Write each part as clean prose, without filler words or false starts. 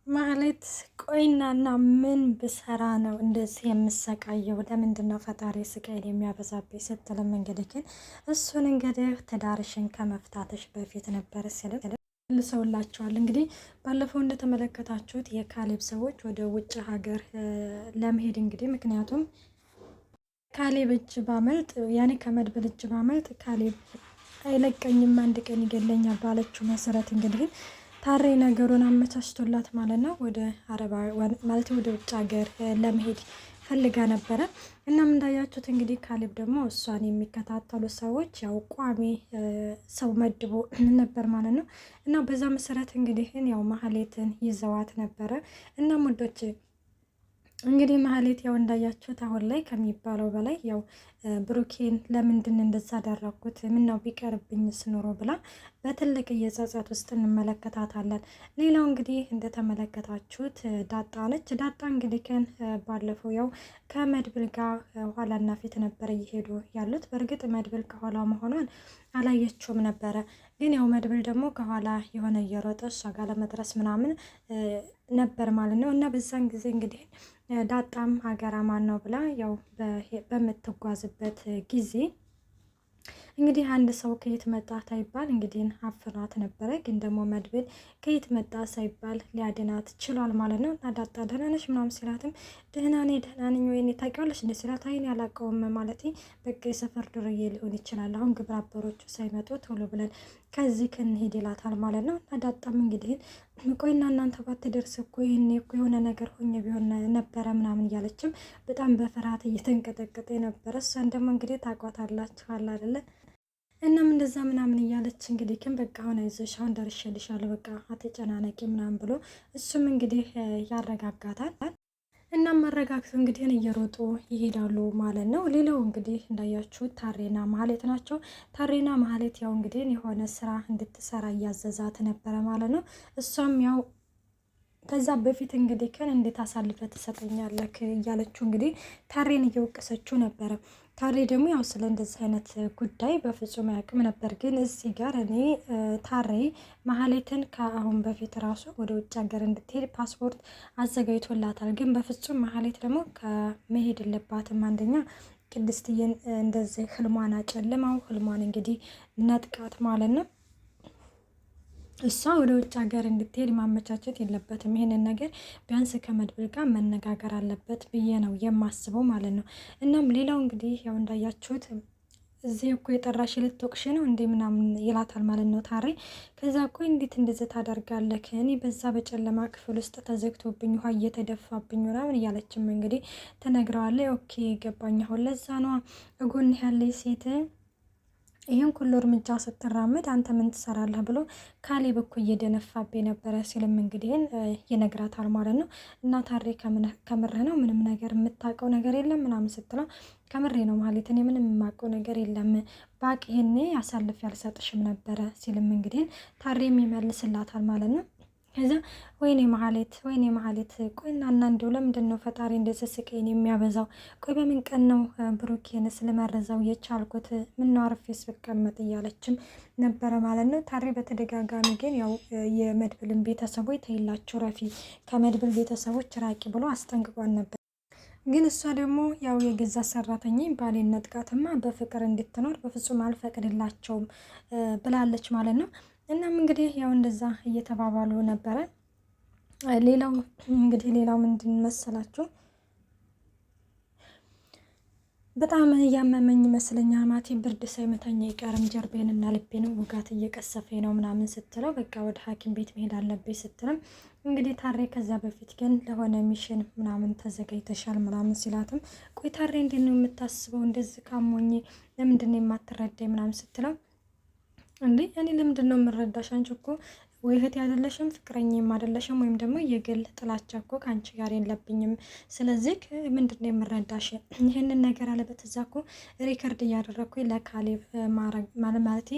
ማለት ቆይናና ምን ብሰራ ነው እንደዚህ የምሰቃየው? ለምንድነው ፈጣሪ ስቃይን የሚያበዛብኝ ስትልም እንግዲህ ግን እሱን እንግዲህ ትዳርሽን ከመፍታትሽ በፊት ነበር ልሰውላቸዋል። እንግዲህ ባለፈው እንደተመለከታችሁት የካሌብ ሰዎች ወደ ውጭ ሀገር ለመሄድ እንግዲህ ምክንያቱም ካሌብ እጅ ባመልጥ ያኔ ከመድብል እጅ ባመልጥ ካሌብ አይለቀኝም አንድ ቀን ይገለኛል ባለችው መሰረት እንግዲህ ታሬ ነገሩን አመቻችቶላት ማለት ነው ወደ አረባ ማለት ወደ ውጭ ሀገር ለመሄድ ፈልጋ ነበረ። እናም እንዳያችሁት እንግዲህ ካሌብ ደግሞ እሷን የሚከታተሉ ሰዎች ያው ቋሚ ሰው መድቦ ነበር ማለት ነው። እና በዛ መሰረት እንግዲህ ያው ማህሌትን ይዘዋት ነበረ። እና ሙዶች እንግዲህ ማህሌት ያው እንዳያችሁት አሁን ላይ ከሚባለው በላይ ያው ብሩኬን ለምንድን እንደዛ አደረኩት ምነው ቢቀርብኝ ስኖሮ ብላ በትልቅ የጸጸት ውስጥ እንመለከታታለን። ሌላው እንግዲህ እንደተመለከታችሁት ዳጣ ነች። ዳጣ እንግዲህ ግን ባለፈው ያው ከመድብል ጋር ኋላና ፊት ነበር እየሄዱ ያሉት። በእርግጥ መድብል ከኋላ መሆኗን አላየችውም ነበረ። ግን ያው መድብል ደግሞ ከኋላ የሆነ እየሮጠ እሷ ጋር ለመድረስ ምናምን ነበር ማለት ነው። እና በዛን ጊዜ እንግዲህ ዳጣም ሀገር አማን ነው ብላ ያው በምትጓዝበት ጊዜ እንግዲህ አንድ ሰው ከየት መጣ ሳይባል እንግዲህ አፍኗት ነበረ። ግን ደግሞ መድብል ከየት መጣ ሳይባል ሊያድናት ችሏል ማለት ነው። እና ዳጣ ደህና ነሽ ምናምን ሲላትም ደህና ነኝ ወይኔ ታውቂዋለሽ እንደ ሲላት አይን ያላቀውም ማለት በቃ የሰፈር ዱርዬ ሊሆን ይችላል አሁን ግብረ አበሮቹ ሳይመጡ ቶሎ ብለን ከዚህ ክንሄድ ይላታል ማለት ነው። እና ዳጣም እንግዲህ ቆይና እናንተ ባትደርስ እኮ ይሄኔ እኮ የሆነ ነገር ሆኜ ቢሆን ነበረ ምናምን እያለችም በጣም በፍርሃት እየተንቀጠቀጠ ነበረ። እሷን ደግሞ እንግዲህ ታውቋታላችሁ አይደለ? እናም እንደዛ ምናምን እያለች እንግዲህ ግን በቃ አሁን አይዞሽ አሁን ደርሼልሻለሁ በቃ አትጨናነቂ ምናምን ብሎ እሱም እንግዲህ ያረጋጋታል። እናም መረጋግቶ እንግዲህ እየሮጡ ይሄዳሉ ማለት ነው። ሌላው እንግዲህ እንዳያችሁት ታሬና ማህሌት ናቸው። ታሬና ማህሌት ያው እንግዲህ የሆነ ስራ እንድትሰራ እያዘዛት ነበረ ማለት ነው። እሷም ያው ከዛ በፊት እንግዲህ ከን እንዴት አሳልፈ ትሰጠኛለህ እያለችው እንግዲህ ታሬን እየወቀሰችው ነበረ። ታሬ ደግሞ ያው ስለ እንደዚህ አይነት ጉዳይ በፍጹም አያውቅም ነበር። ግን እዚህ ጋር እኔ ታሬ ማህሌትን ከአሁን በፊት ራሱ ወደ ውጭ ሀገር እንድትሄድ ፓስፖርት አዘጋጅቶላታል። ግን በፍጹም ማህሌት ደግሞ ከመሄድ የለባትም። አንደኛ ቅድስትዬን እንደዚህ ህልሟን አጨልማው ህልሟን እንግዲህ ነጥቃት ማለት ነው። እሷ ወደ ውጭ ሀገር እንድትሄድ ማመቻቸት የለበትም። ይሄንን ነገር ቢያንስ ከመድብል ጋር መነጋገር አለበት ብዬ ነው የማስበው ማለት ነው። እናም ሌላው እንግዲህ ያው እንዳያችሁት እዚህ እኮ የጠራሽ ልትወቅሽ ነው እንዴ ምናምን ይላታል ማለት ነው ታሬ። ከዛ እኮ እንዴት እንደዚህ ታደርጋለህ? እኔ በዛ በጨለማ ክፍል ውስጥ ተዘግቶብኝ ውሃ እየተደፋብኝ ምናምን እያለችም እንግዲህ ተነግረዋለች። ኦኬ ገባኝ። አሁን ለዛ ነዋ እጎን ያለ ሴት ይህን ሁሉ እርምጃ ስትራመድ አንተ ምን ትሰራለህ ብሎ ካሌብ እኮ እየደነፋብኝ ነበረ ሲልም እንግዲህ ይነግራታል ማለት ነው። እና ታሬ ከምርህ ነው ምንም ነገር የምታውቀው ነገር የለም ምናምን ስትለው ከምሬ ነው ማለት እኔ ምንም የማውቀው ነገር የለም ባቅ ይሄኔ አሳልፌ አልሰጥሽም ነበረ ሲልም እንግዲህ ታሬም ይመልስላታል ማለት ነው። ከዛ ወይኔ ማህሌት ቆይና እና እንደው ለምንድን ነው ፈጣሪ እንደዚህ ስቃይን የሚያበዛው? ቆይ በምን ቀን ነው ብሩኬን ስለመረዛው የቻልኩት? ምነው አርፌስ ብቀመጥ እያለችም ነበረ ማለት ነው። ታሬ በተደጋጋሚ ግን ያው የመድብልን ቤተሰቦች ተይላቸው ረፊ ከመድብል ቤተሰቦች ራቂ ብሎ አስጠንቅቋን ነበር። ግን እሷ ደግሞ ያው የገዛ ሰራተኛ ባሌን ነጥቃትማ በፍቅር እንድትኖር በፍጹም አልፈቅድላቸውም ብላለች ማለት ነው። እናም እንግዲህ ያው እንደዛ እየተባባሉ ነበረ። ሌላው ምንድን መሰላችሁ በጣም እያመመኝ ይመስለኛል ማቴ ብርድ ሳይመታኝ አይቀርም ጀርቤንና ልቤንም ውጋት እየቀሰፈኝ ነው ምናምን ስትለው በቃ ወደ ሐኪም ቤት መሄድ አለብኝ ስትልም እንግዲህ ታሬ ከዛ በፊት ግን ለሆነ ሚሽን ምናምን ተዘጋጅተሻል ምናምን ሲላትም ቆይ ታሬ እንዴት ነው የምታስበው እንደዚህ ካሞኝ ለምንድን ነው የማትረዳኝ ምናምን ስትለው እንዴ እኔ ለምንድን ነው የምረዳሽ? አንቺ እኮ ወይ እህቴ አይደለሽም ፍቅረኛም አይደለሽም ወይም ደግሞ የግል ጥላቻ እኮ ከአንቺ ጋር የለብኝም። ስለዚህ ምንድን ነው የምረዳሽ? ይህንን ነገር አለበት እዛ እኮ ሪከርድ እያደረግኩኝ ለካሌብ ማለት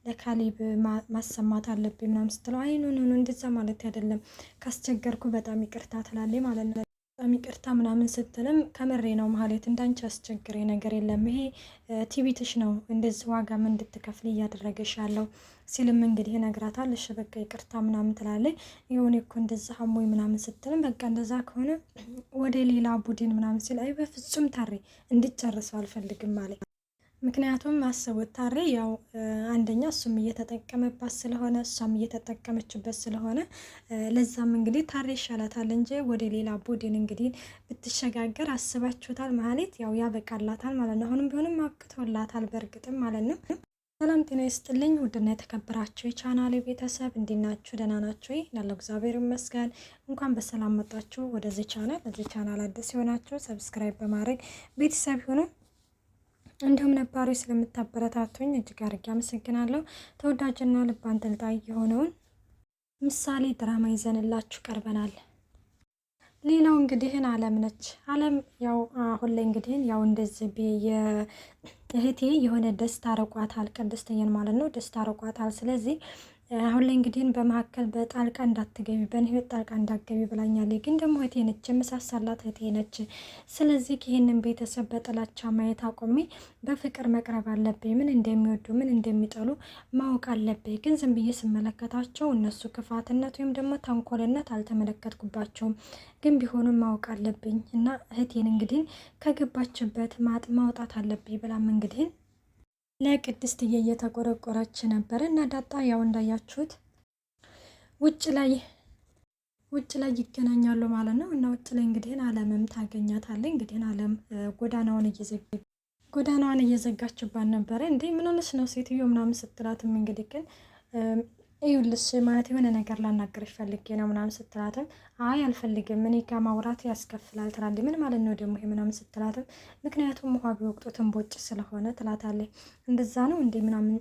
ለካሌብ ማሰማት አለብኝ ምናምን ስትለው አይ ኖ እንደዛ ማለት አይደለም ካስቸገርኩ በጣም ይቅርታ ትላለች ማለት ነው። በጣም ይቅርታ ምናምን ስትልም ከምሬ ነው ማህሌት እንዳንቺ አስቸግሬ ነገር የለም ይሄ ቲቪትሽ ነው እንደዚህ ዋጋ ምን እንድትከፍል እያደረገሽ ያለው ሲልም እንግዲህ ይነግራታል። እሺ በቃ ይቅርታ ምናምን ትላለች። የሆነ እኮ እንደዛ አሞኝ ምናምን ስትልም በቃ እንደዛ ከሆነ ወደ ሌላ ቡድን ምናምን ሲል አይ በፍጹም ታሬ እንድጨርሰው አልፈልግም ማለት ነው። ምክንያቱም አስቡት ታሬ ያው አንደኛ እሱም እየተጠቀመባት ስለሆነ እሷም እየተጠቀመችበት ስለሆነ ለዛም እንግዲህ ታሬ ይሻላታል እንጂ ወደ ሌላ ቡድን እንግዲህ ብትሸጋገር አስባችሁታል ማለት ያው ያበቃላታል ማለት ነው። አሁንም ቢሆንም አብቅቶላታል በእርግጥም ማለት ነው። ሰላም ጤና ይስጥልኝ ውድና የተከበራችሁ የቻናሌ ቤተሰብ እንዴት ናችሁ? ደህና ናችሁ? ያለው እግዚአብሔር ይመስገን። እንኳን በሰላም መጣችሁ ወደዚህ ቻናል። ለዚህ ቻናል አዲስ የሆናችሁ ሰብስክራይብ በማድረግ ቤተሰብ ይሁኑ። እንዲሁም ነባሮች ስለምታበረታቱኝ እጅግ አድርጌ አመሰግናለሁ። ተወዳጅና ልብ አንጠልጣይ የሆነውን ምሳሌ ድራማ ይዘንላችሁ ቀርበናል። ሌላው እንግዲህን አለም ነች። አለም ያው አሁን ላይ እንግዲህን ያው እንደዚህ እህቴ የሆነ ደስታ አረቋታል፣ ቅድስትዬን ማለት ነው። ደስታ አረቋታል። ስለዚህ አሁን ላይ እንግዲህ በመካከል በጣልቃ እንዳትገቢ በእኔ ህይወት ጣልቃ እንዳትገቢ ብላኛለች። ግን ደግሞ እህቴ ነች፣ የምሳሳላት እህቴ ነች። ስለዚህ ይህንን ቤተሰብ በጥላቻ ማየት አቆሜ በፍቅር መቅረብ አለብኝ። ምን እንደሚወዱ ምን እንደሚጠሉ ማወቅ አለብኝ። ግን ዝም ብዬ ስመለከታቸው እነሱ ክፋትነት ወይም ደግሞ ተንኮልነት አልተመለከትኩባቸውም። ግን ቢሆንም ማወቅ አለብኝ እና እህቴን እንግዲህ ከገባችበት ማውጣት አለብኝ ብላም እንግዲህ ለቅድስትዬ እየተቆረቆረች ነበረ እና ዳጣ ያው እንዳያችሁት ውጭ ላይ ይገናኛሉ ማለት ነው። እና ውጭ ላይ እንግዲህ አለምም ታገኛታለች። እንግዲህ አለም ጎዳናዋን እየዘጋችባት ነበረ። እንዴ ምን ሆነሽ ነው ሴትዮ ምናምን ስትላትም እንግዲህ ግን ይኸውልሽ ማለት የሆነ ነገር ላናገርሽ ፈልጌ ነው ምናምን ስትላትም አይ አልፈልግም እኔ ጋር ማውራት ያስከፍላል ትላለች። ምን ማለት ነው ደግሞ ይሄ ምናምን ስትላትም ምክንያቱም ውሃ ቢወቅጡትም ቦጭ ስለሆነ ትላታለች። እንደዛ ነው እንዴ ምናምን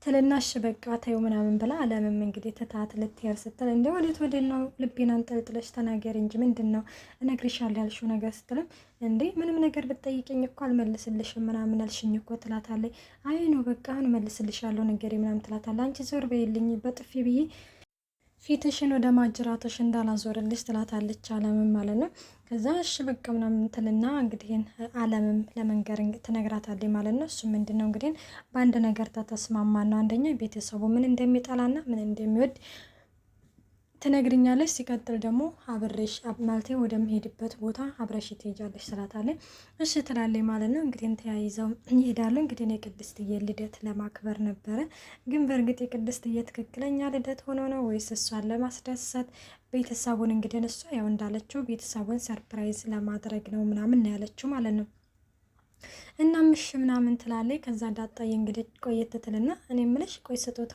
ትልናሽ በቃ ተይው ምናምን ብላ አለምም እንግዲህ ትታት ልትሄድ ስትል እንደ ወዴት ነው ልቤን አንጠልጥለሽ ተናገሪ እንጂ ምንድን ነው እነግርሻለሁ ያልሽው ነገር ስትልም እንዴ ምንም ነገር ብትጠይቅኝ እኮ አልመልስልሽም ምናምን አልሽኝ እኮ ትላታለች። አይ ነው በቃ አሁን እመልስልሻለሁ ነገሬ ምናምን ትላታለች። አንቺ ዞር በይልኝ በጥፊ ብዬ ፊትሽን ወደ ማጅራቶሽ እንዳላዞርልሽ ትላታለች አለምም ማለት ነው። ከዛ እሺ በቃ ምናምን ትልና እንግዲህ አለምም ለመንገር ትነግራታለች ማለት ነው። እሱ ምንድን ነው እንግዲህ በአንድ ነገር ተስማማ ነው። አንደኛ ቤተሰቡ ምን እንደሚጠላና ምን እንደሚወድ ትነግርኛለች። ሲቀጥል ደግሞ አብሬሽ ማለቴ ወደምሄድበት ቦታ አብረሽ ትሄጃለሽ ትላታለች። እሺ ትላለች ማለት ነው። እንግዲህ ተያይዘው ይሄዳሉ። እንግዲህ የቅድስትዬ ልደት ለማክበር ነበረ። ግን በእርግጥ የቅድስትዬ ትክክለኛ ልደት ሆኖ ነው ወይስ እሷን ለማስደሰት ቤተሰቡን እንግዲህ እሷ ያው እንዳለችው ቤተሰቡን ሰርፕራይዝ ለማድረግ ነው ምናምን ያለችው ማለት ነው። እና ምሽ ምናምን ትላለች። ከዛ ዳጣዬ እንግዲህ ቆየት ትልና እኔ ምልሽ ቆይ ስጦታ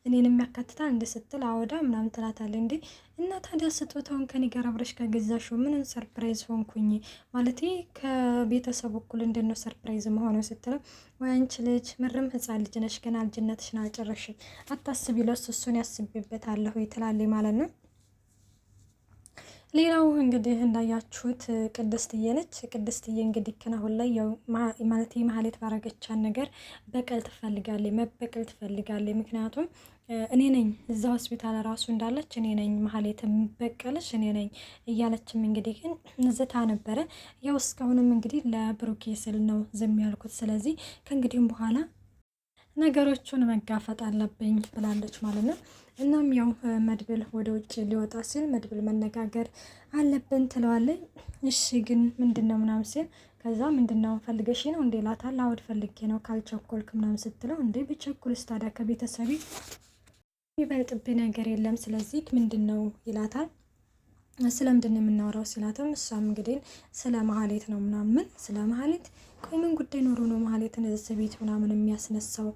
እኔን የሚያካትታል እንደ ስትል አወዳ ምናምን ትላታለች። እንዴ እና ታዲያ ስጦታውን ከኔ ጋር አብረሽ ከገዛሽው ምንን ሰርፕራይዝ ሆንኩኝ ማለት ከቤተሰቡ እኩል እንደነው ሰርፕራይዝ መሆነው ስትለው ወይ አንቺ ልጅ ምርም ህፃን ልጅ ነሽ ገና ልጅነትሽን አልጨረሽም አታስቢ ለሱ እሱን ያስብበታለሁ ትላለች ማለት ነው። ሌላው እንግዲህ እንዳያችሁት ቅድስትዬ ነች። ቅድስትዬ እንግዲህ አሁን ላይ ያው ማለት ማህሌት ባረገቻን ነገር በቀል ትፈልጋለች፣ መበቀል ትፈልጋለች። ምክንያቱም እኔ ነኝ እዛ ሆስፒታል ራሱ እንዳለች እኔ ነኝ ማህሌት በቀለች እኔ ነኝ እያለችም እንግዲህ ግን ዝታ ነበረ። ያው እስካሁንም እንግዲህ ለብሩኬ ስል ነው ዝም ያልኩት። ስለዚህ ከእንግዲህም በኋላ ነገሮቹን መጋፈጥ አለብኝ ብላለች ማለት ነው። እናም ያው መድብል ወደ ውጭ ሊወጣ ሲል መድብል መነጋገር አለብን ትለዋለች። እሺ ግን ምንድን ነው ምናምን ሲል ከዛ ምንድን ነው ፈልገሽ ነው እንዴ ላታል። አወድ ፈልጌ ነው ካልቸኮልክ ምናምን ስትለው እንዴ ብቸኩልስ ታዲያ ከቤተሰቤ የሚበልጥብኝ ነገር የለም ስለዚህ ምንድን ነው ይላታል። ስለምንድን ነው የምናወራው ሲላትም እሷም እንግዲህ ስለ ማህሌት ነው ምናምን ስለ ማህሌት ቆይ ምን ጉዳይ ኖሮ ነው ማህሌትን እዚህ ቤት ምናምን የሚያስነሳው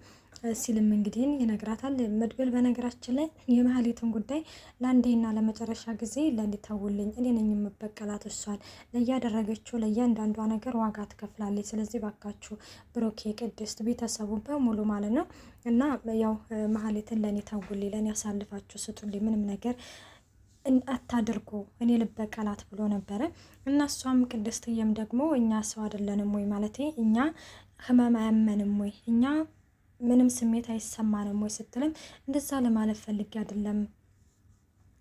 ሲልም እንግዲህ ይነግራታል። መድብል በነገራችን ላይ የማህሌትን ጉዳይ ለአንዴና ለመጨረሻ ጊዜ ለእንዲታውልኝ እኔ ነኝ የምበቀላት እሷን ለያደረገችው ለእያንዳንዷ ነገር ዋጋ ትከፍላለች። ስለዚህ ባካችሁ ብሩኬ፣ ቅድስት፣ ቤተሰቡ በሙሉ ማለት ነው እና ያው ማህሌትን ለእኔ ታውልኝ፣ ለእኔ ያሳልፋችሁ ስጡልኝ፣ ምንም ነገር አታድርጉ እኔ ልበቀላት ብሎ ነበረ እና እሷም ቅድስትዬም ደግሞ እኛ ሰው አይደለንም ወይ ማለት እኛ ህመም አያመንም ወይ እኛ ምንም ስሜት አይሰማንም ወይ ስትልም እንደዛ ለማለት ፈልጌ አይደለም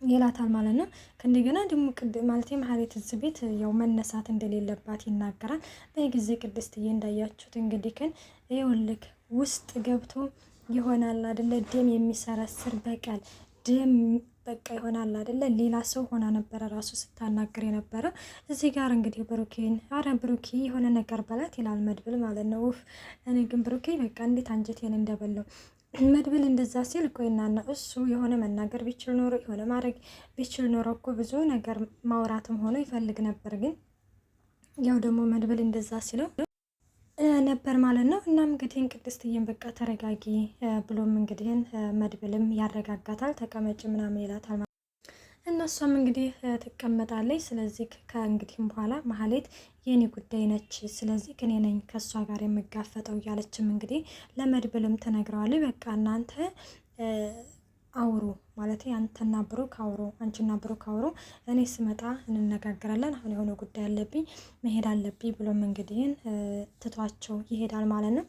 ይላታል ማለት ነው። ከእንደገና ደግሞ ማለት ማህሌት እዚህ ቤት ያው መነሳት እንደሌለባት ይናገራል። በጊዜ ቅድስትዬ እንዳያችሁት እንግዲህ ግን ይኸውልህ ውስጥ ገብቶ ይሆናል አይደለ ደም የሚሰረስር በቀል ደም በቃ ይሆናል አይደለ ሌላ ሰው ሆና ነበረ ራሱ ስታናግር የነበረ። እዚህ ጋር እንግዲህ ብሩኬን አረ ብሩኬ የሆነ ነገር በላት ይላል መድብል ማለት ነው። ውፍ እኔ ግን ብሩኬ በቃ እንዴት አንጀቴን እንደበለው መድብል እንደዛ ሲል ቆይናና እሱ የሆነ መናገር ቢችል ኖሮ የሆነ ማድረግ ቢችል ኖሮ እኮ ብዙ ነገር ማውራትም ሆኖ ይፈልግ ነበር። ግን ያው ደግሞ መድብል እንደዛ ሲለው ነበር ማለት ነው። እናም እንግዲህን ቅድስትዬን በቃ ተረጋጊ ብሎም እንግዲህን መድብልም ያረጋጋታል። ተቀመጭ ምናምን ይላታል። እነሷም እንግዲህ ትቀመጣለች። ስለዚህ ከእንግዲህም በኋላ ማህሌት የኔ ጉዳይ ነች፣ ስለዚህ እኔ ነኝ ከእሷ ጋር የምጋፈጠው እያለችም እንግዲህ ለመድብልም ትነግረዋለች። በቃ እናንተ አውሩ ማለት አንተና ብሩክ አውሩ፣ አንቺና ብሩክ አውሩ፣ እኔ ስመጣ እንነጋገራለን፣ አሁን የሆነ ጉዳይ አለብኝ መሄድ አለብኝ ብሎም እንግዲህን ትቷቸው ይሄዳል ማለት ነው።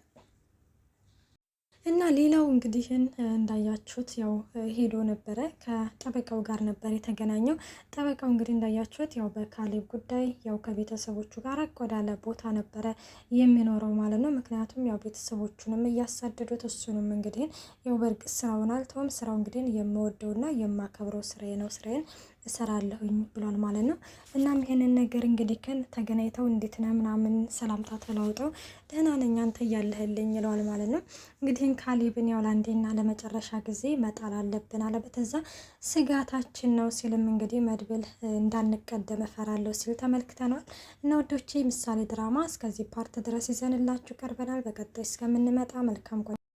እና ሌላው እንግዲህን እንዳያችሁት ያው ሄዶ ነበረ ከጠበቃው ጋር ነበር የተገናኘው። ጠበቃው እንግዲህ እንዳያችሁት ያው በካሌብ ጉዳይ ያው ከቤተሰቦቹ ጋር ወዳለ ቦታ ነበረ የሚኖረው ማለት ነው። ምክንያቱም ያው ቤተሰቦቹንም እያሳደዱት እሱንም እንግዲህን ያው በእርግጥ ስራውን አልተውም፣ ስራው እንግዲህን የምወደውና የማከብረው ስራዬ ነው፣ ስራዬን እሰራለሁኝ ብሏል ማለት ነው። እናም ይሄንን ነገር እንግዲህ ግን ተገናኝተው እንዴት ነው ምናምን ሰላምታ ተለዋውጠው ደህና ነኝ አንተ እያለህልኝ ይለዋል ማለት ነው። እንግዲህ ካሌብን ያው ለአንዴና ለመጨረሻ ጊዜ መጣል አለብን አለበት እዛ ስጋታችን ነው ሲልም እንግዲህ መድብል እንዳንቀደም እፈራለሁ ሲል ተመልክተናል። እና ወዶቼ ምሳሌ ድራማ እስከዚህ ፓርት ድረስ ይዘንላችሁ ቀርበናል። በቀጣይ እስከምንመጣ መልካም